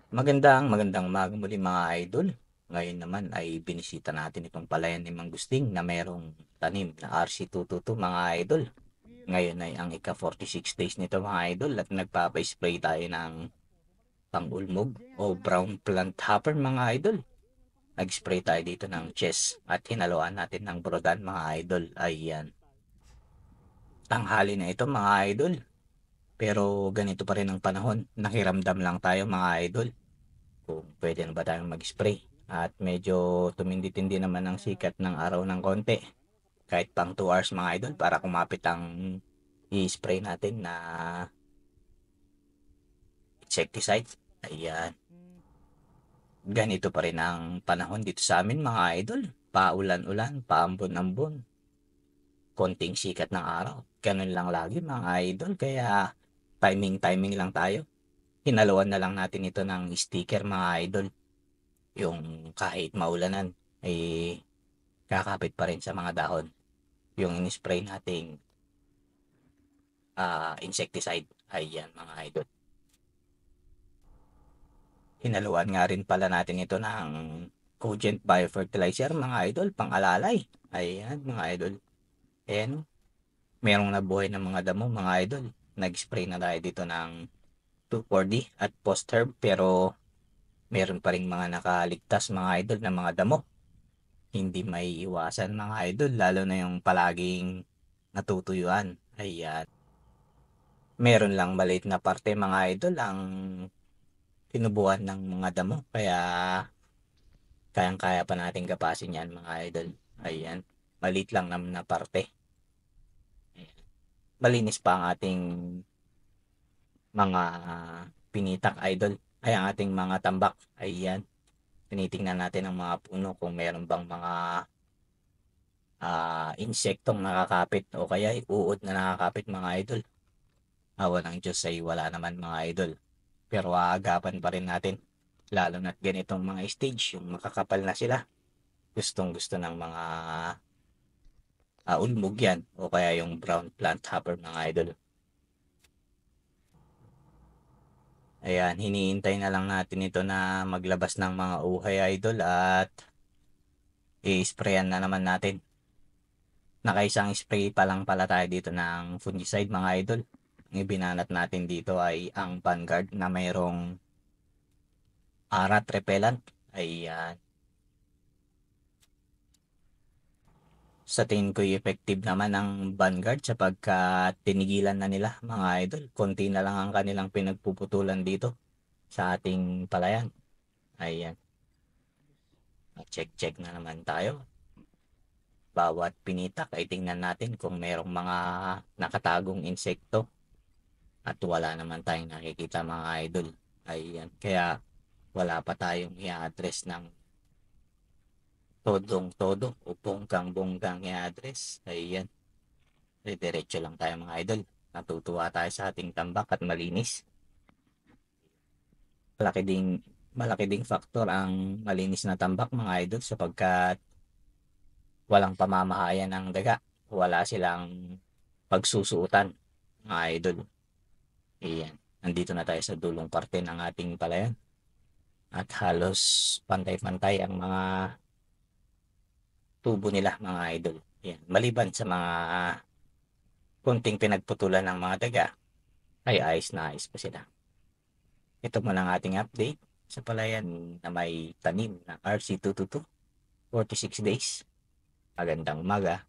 Magandang umaga muli mga idol. Ngayon naman ay binisita natin itong palayan ni Mang Gusting na merong tanim na RC222 mga idol. Ngayon ay ang ika-46 days nito mga idol at nagpapa-spray tayo ng pang-ulmog o brown plant hopper mga idol. Nag-spray tayo dito ng chest at hinaluan natin ng brodan mga idol. Ayan. Tanghali na ito mga idol. Pero ganito pa rin ang panahon. Nakiramdam lang tayo mga idol kung pwede na ba tayong mag-spray. At medyo tumindi-tindi naman ang sikat ng araw ng konti. Kahit pang 2 hours mga idol para kumapit ang i-spray natin na insecticide. Ayan. Ganito pa rin ang panahon dito sa amin mga idol. Paulan-ulan, paambon-ambon. Konting sikat ng araw. Ganun lang lagi mga idol. Kaya timing lang tayo. Hinaluan na lang natin ito ng sticker mga idol. Yung kahit maulanan ay kakapit pa rin sa mga dahon yung in-spray nating insecticide. Ayan mga idol. Hinaluan nga rin pala natin ito ng Cogent Biofertilizer mga idol, pang-alalay. Ayan mga idol. Ayan, merong nabuhay ng mga damo mga idol. Nag-spray na tayo dito ng 2,4-D at post-herb pero meron pa rin mga nakaligtas mga idol na mga damo. Hindi may iwasan mga idol, lalo na yung palaging natutuyuan. Ayan. Meron lang maliit na parte mga idol ang tinubuan ng mga damo. Kaya kayang-kaya pa natin kapasin yan mga idol. Ayan. Maliit lang naman na parte. Ayan. Malinis pa ang ating mga pinitak idol. Ay ang ating mga tambak. Ayan. Tinitingnan natin ang mga puno kung meron bang mga insektong nakakapit o kaya uod na nakakapit mga idol. Awa ng Diyos ay wala naman mga idol. Pero aagapan pa rin natin. Lalo na't ganitong mga stage, yung makakapal na sila. Gustong gusto ng mga ulmog yan o kaya yung brown plant hopper mga idol. Ayan, hinihintay na lang natin ito na maglabas ng mga uhay idol at i-sprayan na naman natin. Nakaisang spray pa lang pala tayo dito ng fungicide mga idol. Ang ibinanat natin dito ay ang Vanguard na mayroong rat repellent. Ayan. Sa tingin ko effective naman ang Vanguard sapagkat tinigilan na nila mga idol. Konti na lang ang kanilang pinagpuputulan dito sa ating palayan. Ayan. Check na naman tayo. Bawat pinitak ay tingnan natin kung merong mga nakatagong insekto. At wala naman tayong nakikita mga idol. Ayan. Kaya wala pa tayong i-address ng todong-todo o bonggang-bonggang i-address. Ayan. Diretso lang tayo mga idol. Natutuwa tayo sa ating tambak at malinis. Malaki ding faktor ang malinis na tambak mga idol sapagkat walang pamamahayan ng daga. Wala silang pagsusuotan mga idol. Ayan. Nandito na tayo sa dulong parte ng ating palayan. At halos pantay-pantay ang mga tubo nila mga idol. Ayan. Maliban sa mga kunting pinagputulan ng mga daga, ay ayos na ayos pa sila. Ito muna ang ating update sa palayan na may tanim na RC222, 46 days. Magandang umaga.